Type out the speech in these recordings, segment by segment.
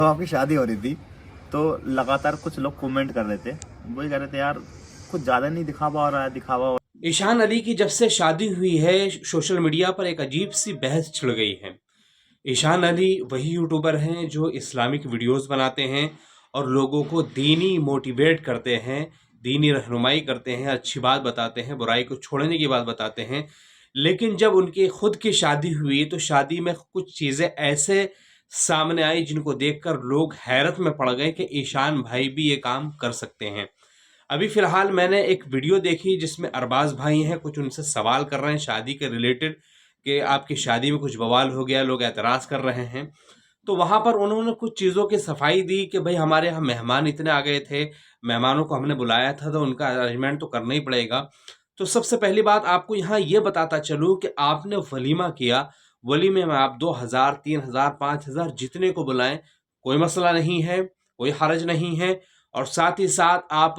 तो आपकी शादी हो रही थी तो लगातार कुछ लोग कमेंट कर रहे थे, वही कह रहे थे यार कुछ ज्यादा नहीं दिखावा हो रहा है, दिखावा हो। ईशान अली की जब से शादी हुई है सोशल मीडिया पर एक अजीब सी बहस छिड़ गई है। ईशान अली वही यूट्यूबर हैं जो इस्लामिक वीडियोस बनाते हैं और लोगों को दीनी मोटिवेट करते हैं, दीनी रहनुमाई करते हैं, अच्छी बात बताते हैं, बुराई को छोड़ने की बात बताते हैं। लेकिन जब उनकी खुद की शादी हुई तो शादी में कुछ चीज़ें ऐसे सामने आई जिनको देखकर लोग हैरत में पड़ गए कि ईशान भाई भी ये काम कर सकते हैं। अभी फ़िलहाल मैंने एक वीडियो देखी जिसमें अरबाज़ भाई हैं, कुछ उनसे सवाल कर रहे हैं शादी के रिलेटेड कि आपकी शादी में कुछ बवाल हो गया, लोग एतराज़ कर रहे हैं। तो वहाँ पर उन्होंने कुछ चीज़ों की सफाई दी कि भाई हमारे यहाँ मेहमान इतने आ गए थे, मेहमानों को हमने बुलाया था तो उनका अरेंजमेंट तो करना ही पड़ेगा। तो सबसे पहली बात आपको यहाँ ये बताता चलूँ कि आपने वलीमा किया, वलीमे में आप 2000, 3000, 5000 जितने को बुलाएं, कोई मसला नहीं है, कोई हरज नहीं है। और साथ ही साथ आप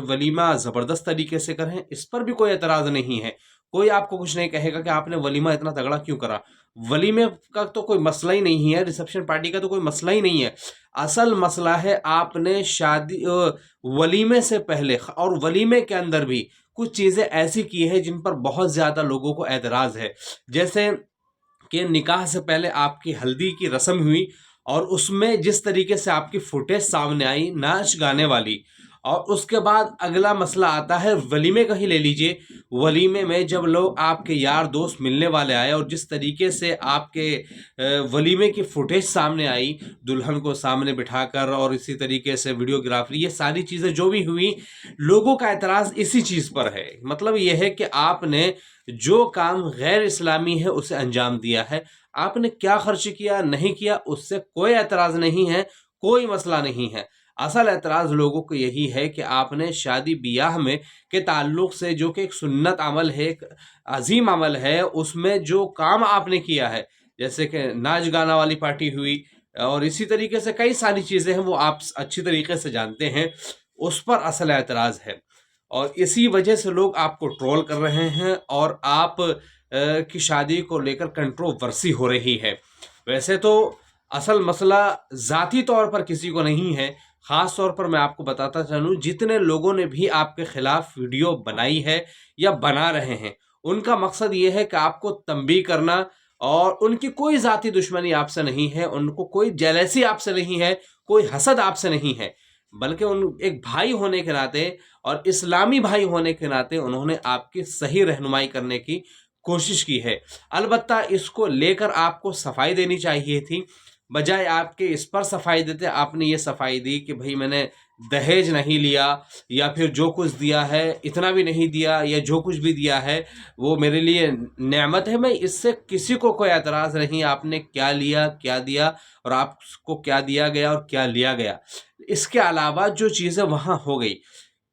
वलीमा ज़बरदस्त तरीके से करें, इस पर भी कोई एतराज़ नहीं है। कोई आपको कुछ नहीं कहेगा कि आपने वलीमा इतना तगड़ा क्यों करा। वलीमे का तो कोई मसला ही नहीं है, रिसेप्शन पार्टी का तो कोई मसला ही नहीं है। असल मसला है आपने शादी वलीमे से पहले और वलीमे के अंदर भी कुछ चीज़ें ऐसी की है जिन पर बहुत ज़्यादा लोगों को एतराज़ है। जैसे कि निकाह से पहले आपकी हल्दी की रस्म हुई और उसमें जिस तरीके से आपकी फुटेज सामने आई नाच गाने वाली, और उसके बाद अगला मसला आता है वलीमे का ही ले लीजिए। वलीमे में जब लोग आपके यार दोस्त मिलने वाले आए और जिस तरीके से आपके वलीमे की फुटेज सामने आई, दुल्हन को सामने बिठाकर और इसी तरीके से वीडियोग्राफी, ये सारी चीज़ें जो भी हुई, लोगों का एतराज़ इसी चीज़ पर है। मतलब ये है कि आपने जो काम गैर इस्लामी है उसे अंजाम दिया है। आपने क्या खर्च किया नहीं किया उससे कोई एतराज़ नहीं है, कोई मसला नहीं है। असल एतराज़ लोगों को यही है कि आपने शादी ब्याह में के ताल्लुक़ से, जो कि एक सुन्नत अमल है, एक अजीम अमल है, उसमें जो काम आपने किया है, जैसे कि नाच गाना वाली पार्टी हुई और इसी तरीके से कई सारी चीज़ें हैं, वो आप अच्छी तरीके से जानते हैं, उस पर असल एतराज़ है। और इसी वजह से लोग आपको ट्रोल कर रहे हैं और आप की शादी को लेकर कंट्रोवर्सी हो रही है। वैसे तो असल मसला ज़ाती तौर पर किसी को नहीं है। ख़ास तौर पर मैं आपको बताता चलूँ, जितने लोगों ने भी आपके ख़िलाफ़ वीडियो बनाई है या बना रहे हैं, उनका मकसद ये है कि आपको तंबीह करना, और उनकी कोई ज़ाती दुश्मनी आपसे नहीं है, उनको कोई जेलसी आपसे नहीं है, कोई हसद आपसे नहीं है, बल्कि उन एक भाई होने के नाते और इस्लामी भाई होने के नाते उन्होंने आपकी सही रहनुमाई करने की कोशिश की है। अलबत्ता इसको लेकर आपको सफाई देनी चाहिए थी, बजाय आपके इस पर सफाई देते आपने ये सफाई दी कि भाई मैंने दहेज नहीं लिया, या फिर जो कुछ दिया है इतना भी नहीं दिया, या जो कुछ भी दिया है वो मेरे लिए नेमत है, मैं इससे किसी को कोई एतराज़ नहीं। आपने क्या लिया, क्या दिया और आपको क्या दिया गया और क्या लिया गया, इसके अलावा जो चीज़ें वहाँ हो गई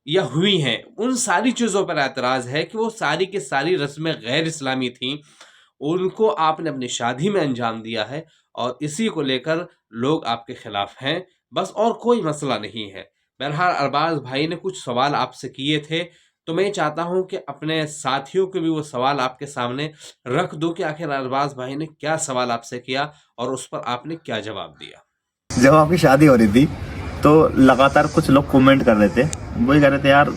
या हुई हैं, उन सारी चीज़ों पर एतराज़ है कि वो सारी की सारी रस्में गैर इस्लामी थीं, उनको आपने अपनी शादी में अंजाम दिया है और इसी को लेकर लोग आपके ख़िलाफ़ हैं, बस और कोई मसला नहीं है। बहरहाल अरबाज़ भाई ने कुछ सवाल आपसे किए थे, तो मैं चाहता हूँ कि अपने साथियों के भी वो सवाल आपके सामने रख दूँ कि आखिर अरबाज़ भाई ने क्या सवाल आपसे किया और उस पर आपने क्या जवाब दिया। जब आपकी शादी हो रही थी तो लगातार कुछ लोग कमेंट कर रहे थे, वही कह रहे थे यार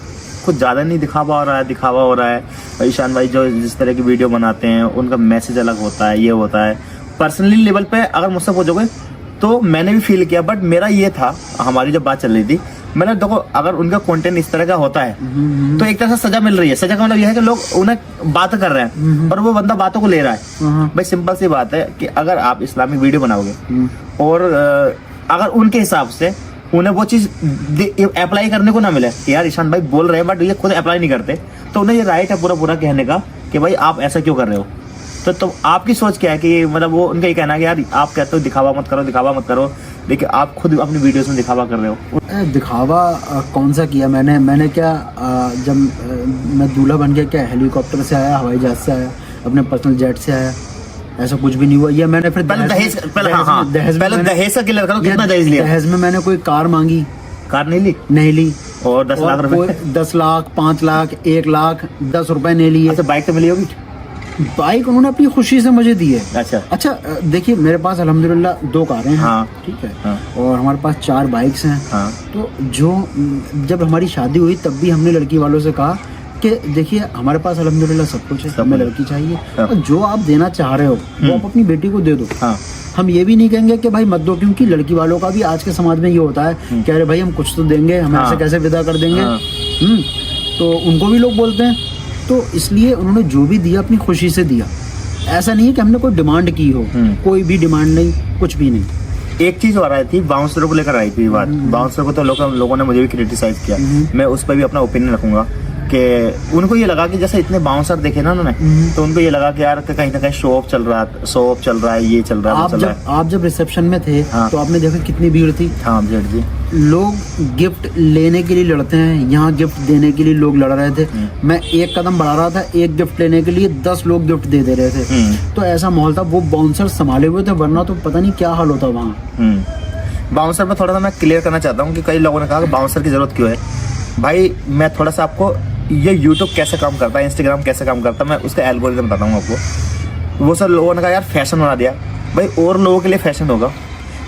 कुछ ज्यादा नहीं दिखावा हो रहा है, दिखावा हो रहा है। ईशान भाई जो जिस तरह की वीडियो बनाते हैं उनका मैसेज अलग होता है, ये होता है। पर्सनली लेवल पे अगर मुझसे पूछोगे तो मैंने भी फील किया, बट मेरा ये था, हमारी जब बात चल रही थी, मैंने देखो अगर उनका कंटेंट इस तरह का होता है तो एक तरह से सजा मिल रही है। सजा का मतलब यह है कि लोग उन्हें बात कर रहे हैं और वो बंदा बातों को ले रहा है। भाई सिंपल सी बात है कि अगर आप इस्लामिक वीडियो बनाओगे और अगर उनके हिसाब से उन्हें वो चीज अप्लाई करने को ना मिले कि यार ईशान भाई बोल रहे हैं बट ये खुद अप्लाई नहीं करते, तो उन्हें ये राइट है पूरा पूरा कहने का कि भाई आप ऐसा क्यों कर रहे हो। तो आपकी सोच क्या है कि मतलब वो उनका ये कहना है कि यार आप कहते हो दिखावा मत करो, दिखावा मत करो, लेकिन आप खुद अपनी वीडियोस में दिखावा कर रहे हो। दिखावा कौन सा किया मैंने क्या, जब मैं दूल्हा बन के क्या हेलीकॉप्टर से आया, हवाई जहाज से आया, अपने पर्सनल जेट से आया, ऐसा कुछ भी नहीं हुआ। ये मैंने फिर दहेज का क्लियर करो, कितना दहेज लिया? दहेज में मैंने कोली कार मांगी, कार नहीं ली, नहीं ली। और 10 लाख रुपए, 10 लाख, 5 लाख, 1 लाख, 10 रुपए नहीं लिए। अच्छा बाइक तो मिली होगी? बाइक उन्होंने अपनी खुशी से मुझे दी है। अच्छा देखिए मेरे पास अल्हम्दुलिल्लाह 2 कारें हैं। हाँ। ठीक है। हाँ। और हमारे पास 4 बाइक्स हैं। हाँ। तो जब हमारी शादी हुई तब भी हमने लड़की वालों से कहा कि देखिए हमारे पास अल्हम्दुलिल्लाह सब कुछ है, हमें लड़की चाहिए। हाँ। और जो आप देना चाह रहे हो वो आप अपनी बेटी को दे दो। हाँ। हम ये भी नहीं कहेंगे कि भाई मत दो, क्योंकि लड़की वालों का भी आज के समाज में ये होता है कि अरे भाई हम कुछ तो देंगे, हम हाँ। ऐसे कैसे विदा कर देंगे। हाँ। तो उनको भी लोग बोलते हैं। तो इसलिए उन्होंने जो भी दिया अपनी खुशी से दिया। ऐसा नहीं है कि हमने कोई डिमांड की हो, कोई भी डिमांड नहीं, कुछ भी नहीं। एक चीज और आई थी, बाउंसर को लेकर आई थी बात। बाउंसर को तो लोगों ने मुझे भी क्रिटिसाइज किया। मैं उस पर भी अपना ओपिनियन रखूंगा कि उनको ये लगा कि जैसे इतने बाउंसर देखे ना उन्होंने, तो उनको ये लगा कि यार कहीं ना कहीं शो ऑफ चल रहा है, ये चल रहा है, वो चल रहा है। आप जब रिसेप्शन में थे हाँ। तो आपने देखा कितनी भीड़ थी। हाँ भीड़ जी। लोग गिफ्ट लेने के लिए लड़ते हैं, यहाँ गिफ्ट देने के लिए लोग लड़ रहे थे। मैं एक कदम बढ़ा रहा था, एक गिफ्ट लेने के लिए 10 लोग गिफ्ट दे रहे थे। तो ऐसा माहौल था। वो बाउंसर संभाले हुए थे, वरना तो पता नहीं क्या हाल होता वहाँ। बाउंसर पर थोड़ा सा मैं क्लियर करना चाहता हूँ कि कई लोगों ने कहा कि बाउंसर की जरूरत क्यों है। भाई मैं थोड़ा सा आपको ये YouTube कैसे काम करता है, Instagram कैसे काम करता है, मैं उसका एल्गोरिथम बताता हूँ आपको। वो सब लोगों ने कहा यार फैशन बना दिया। भाई और लोगों के लिए फैशन होगा,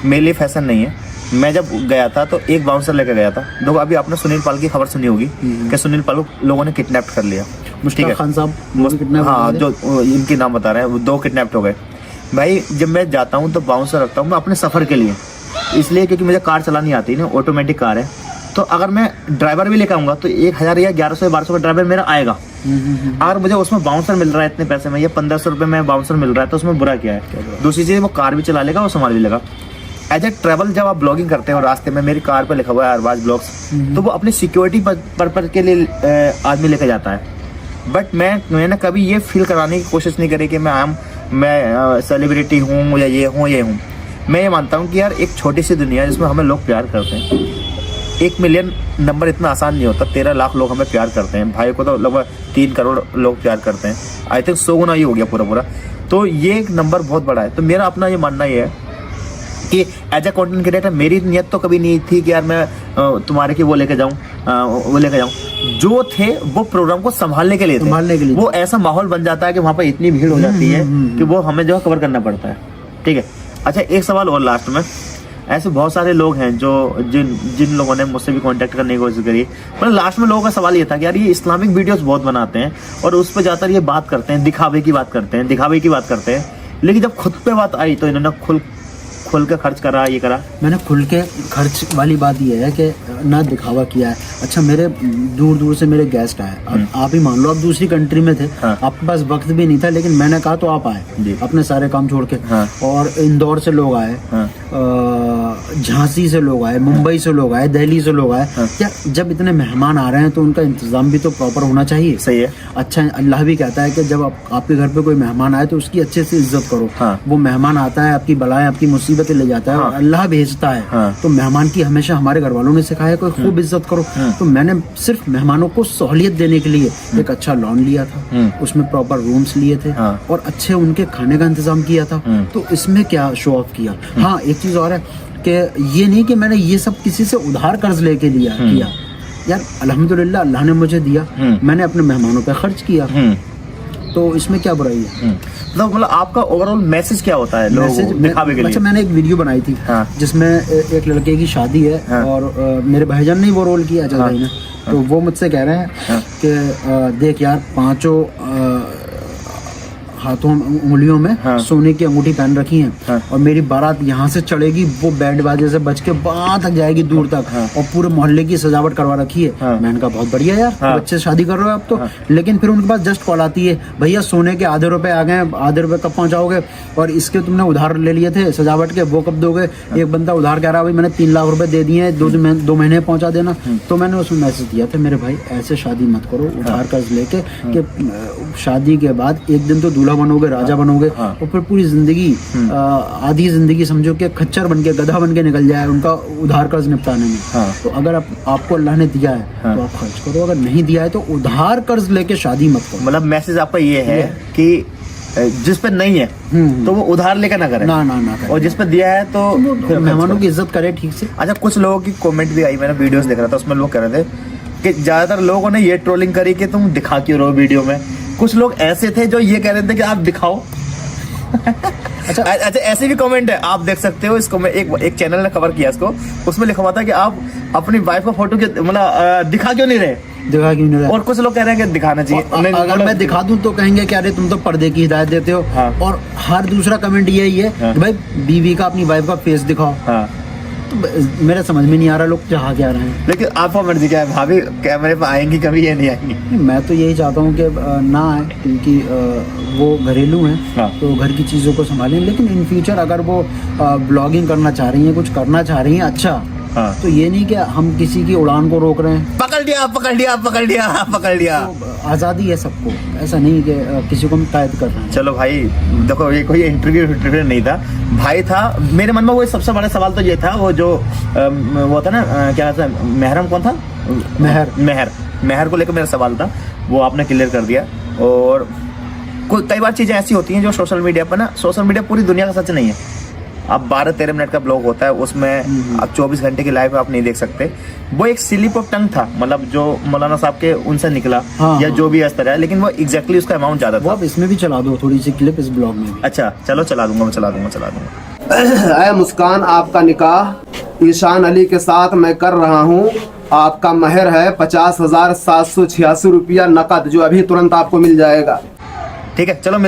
मेरे लिए फैशन नहीं है। मैं जब गया था तो एक बाउंसर लेकर गया था। देखो अभी आपने सुनील पाल की खबर सुनी होगी कि सुनील पाल को लोगों ने किडनैप कर लिया। मुश्ताक खान साहब, हाँ जो इनके नाम बता रहे हैं, वो 2 किडनैप हो गए। भाई जब मैं जाता हूँ तो बाउंसर रखता हूँ मैं अपने सफ़र के लिए, इसलिए क्योंकि मुझे कार चलानी आती है ना, ऑटोमेटिक कार है। तो अगर मैं ड्राइवर भी लेकर आऊँगा तो 1000 या 1100 या 1200 का ड्राइवर मेरा आएगा। अगर मुझे उसमें बाउंसर मिल रहा है इतने पैसे में, या 1500 रुपये में बाउंसर मिल रहा है, तो उसमें बुरा क्या है। दूसरी चीज़ वो कार भी चला लेगा और संभाल भी लेगा। एज ए ट्रैवल जब आप ब्लॉगिंग करते हो रास्ते में, मेरी कार पर लिखा हुआ है अरबाज ब्लॉग्स, तो वो अपनी सिक्योरिटी पर्पज के लिए आदमी लेकर जाता है। बट मैंने कभी ये फील कराने की कोशिश नहीं करी कि मैं सेलिब्रिटी हूँ या ये हूँ। मैं ये मानता हूँ कि यार एक छोटी सी दुनिया है जिसमें हमें लोग प्यार करते हैं। 1 मिलियन नंबर इतना आसान नहीं होता। 13 लाख लोग हमें प्यार करते हैं। भाई को तो लगभग 3 करोड़ लोग प्यार करते हैं। आई थिंक 100 गुना ही हो गया पूरा। तो ये एक नंबर बहुत बड़ा है। तो मेरा अपना ये मानना ये है कि एज ए कंटेंट क्रिएटर मेरी नियत तो कभी नहीं थी कि यार मैं तुम्हारे की वो लेके जाऊँ। जो थे वो प्रोग्राम को संभालने के लिए थे। वो ऐसा माहौल बन जाता है कि वहाँ पर इतनी भीड़ हो जाती है कि वो हमें जो है कवर करना पड़ता है। ठीक है। अच्छा एक सवाल और लास्ट में, ऐसे बहुत सारे लोग हैं जो जिन लोगों ने मुझसे भी कांटेक्ट करने की कोशिश करी। मतलब लास्ट में लोगों का सवाल ये था कि यार ये इस्लामिक वीडियोस बहुत बनाते हैं और उस पर ज़्यादातर ये बात करते हैं, दिखावे की बात करते हैं। लेकिन जब खुद पे बात आई तो इन्होंने खुल के खर्च करा, ये करा। मैंने खुल के खर्च वाली बात ये है कि ना दिखावा किया है। अच्छा मेरे दूर से मेरे गेस्ट आए, अब आप ही मान लो आप दूसरी कंट्री में थे। हाँ। आपके पास वक्त भी नहीं था, लेकिन मैंने कहा तो आप आए अपने सारे काम छोड़ के। हाँ। और इंदौर से लोग आए। हाँ। झांसी से लोग आए, मुंबई से लोग आए, दिल्ली से लोग आए। हाँ। क्या जब इतने मेहमान आ रहे हैं तो उनका इंतजाम भी तो प्रॉपर होना चाहिए। सही है। अच्छा अल्लाह भी कहता है कि जब आपके घर पे कोई मेहमान आए तो उसकी अच्छे से इज्जत करो। हाँ। वो मेहमान आता है, आपकी बलाएं आपकी मुसीबतें ले जाता है। हाँ। और अल्लाह भेजता है। हाँ। तो मेहमान की हमेशा हमारे घर वालों ने सिखाया कोई खूब इज्जत करो। हाँ। तो मैंने सिर्फ मेहमानों को सहूलियत देने के लिए एक अच्छा लॉन लिया था, उसमें प्रॉपर रूम्स लिए थे। हाँ। और अच्छे उनके खाने का इंतजाम किया था। तो इसमें क्या शो ऑफ किया। हाँ एक चीज और है कि ये नहीं कि मैंने ये सब किसी से उधार कर्ज लेके किया। यार अल्हम्दुलिल्लाह अल्लाह ने मुझे दिया, मैंने अपने मेहमानों पे खर्च किया। तो इसमें क्या बुराई है। मतलब आपका ओवरऑल मैसेज क्या होता है लोगों को दिखावे के लिए। अच्छा मैंने एक वीडियो बनाई थी। हाँ। जिसमें एक लड़के की शादी है। हाँ। और मेरे भाईजान ने वो रोल किया, अजय भाई ने। तो वो मुझसे कह रहे हैं कि देख यार 5 हाथों उंगलियों में सोने की अंगूठी पहन रखी है और मेरी बारात यहाँ से चढ़ेगी, वो बैंड बाजे से बज के वहां तक जाएगी दूर तक, और पूरे मोहल्ले की सजावट करवा रखी है। मैंने कहा बहुत बढ़िया यार, बच्चे से शादी कर रहे हो आप तो। लेकिन फिर उनके पास जस्ट कॉल आती है, भैया सोने के आधे रुपए आ गए, आधे रुपए कब पहुंचाओगे, और इसके तुमने उधार ले लिए थे सजावट के, वो कब दोगे। एक बंदा उधार कह रहा भाई मैंने 3 लाख रुपए दे दिए, 2 महीने पहुंचा देना। तो मैंने उसमें मैसेज दिया था, मेरे भाई ऐसे शादी मत करो उधार कर्ज लेके, कि शादी के बाद एक दिन तो दूल्हा बनोगे, राजा बनोगे। हाँ। और फिर पूरी जिंदगी आधी जिंदगी समझो कि खच्चर बन के, गधा बन के निकल जाए उनका उधार कर्ज निपटाने में। हाँ। तो अगर आपको अल्लाह ने दिया है। हाँ। तो आप खर्च करो, अगर नहीं दिया है तो उधार कर्ज लेके शादी मत करो। मतलब मैसेज आपका ये है कि जिस पे नहीं है तो वो उधार लेकर ना करे, ना करे। और जिस पे दिया है तो मेहमानों की इज्जत करे ठीक से। अच्छा कुछ लोगों की कमेंट भी आई, मैंने वीडियोस देख रहा था, उसमें लोग कह रहे थे कि ज्यादातर लोगों ने ये ट्रोलिंग करी कि तुम दिखा क्यों रहो वीडियो में, कुछ लोग ऐसे थे जो ये कह रहे थे कि आप दिखाओ। अच्छा, ऐसे भी कमेंट है, आप देख सकते हो इसको। मैं एक चैनल ने कवर किया इसको, उसमें लिखा हुआ था कि आप अपनी वाइफ का फोटो मतलब दिखा क्यों नहीं रहे, दिखा क्यों नहीं रहा। और कुछ लोग कह रहे हैं कि दिखाना चाहिए। अगर मैं दिखा दूं तो कहेंगे कि अरे तुम तो पर्दे की हिदायत देते हो। हाँ। और हर दूसरा कमेंट यही है कि भाई बीवी का, अपनी वाइफ का फेस दिखाओ। हाँ। तो मेरे समझ में नहीं आ रहा लोग चाह क्या रहे हैं। लेकिन आपका मर्जी क्या है, भाभी कैमरे पे आएंगी कभी या नहीं आएंगी? मैं तो यही चाहता हूँ कि ना आए, क्योंकि वो घरेलू हैं। हाँ। तो घर की चीज़ों को संभालें। लेकिन इन फ्यूचर अगर वो ब्लॉगिंग करना चाह रही हैं, कुछ करना चाह रही हैं, अच्छा। हाँ। तो ये नहीं कि हम किसी की उड़ान को रोक रहे हैं। पकड़ लिया पकड़ लिया पकड़ लिया पकड़ लिया। तो आज़ादी है सबको, ऐसा नहीं कि किसी को हम कैद कर रहे हैं। चलो भाई देखो, ये कोई इंटरव्यू नहीं था भाई, था मेरे मन में वो सबसे बड़ा सवाल तो ये था, वो जो वो था ना, क्या कहते हैं, महरम कौन था? मेहर को लेकर मेरा सवाल था, वो आपने क्लियर कर दिया। और कई बार चीजें ऐसी होती हैं जो सोशल मीडिया पर ना, सोशल मीडिया पूरी दुनिया का सच नहीं है। अब 12-13 मिनट का ब्लॉग होता है, उसमें अब 24 घंटे की लाइव आप नहीं देख सकते। वो एक स्लिप ऑफ टंग था, मतलब जो मौलाना साहब के उनसे निकला। हाँ, या जो भी इस तरह है, लेकिन वो एग्जैक्टली उसका अमाउंट ज्यादा वो था। आप इसमें भी चला दो थोड़ी सी क्लिप, इस ब्लॉग में भी। अच्छा चलो चला दूंगा, मैं चला दूंगा। ऐ मुस्कान, आपका निकाह ईशान अली के साथ मैं कर रहा हूँ। आपका महर है 50,786 रुपया नकद, जो अभी तुरंत आपको मिल जाएगा। ठीक है चलो।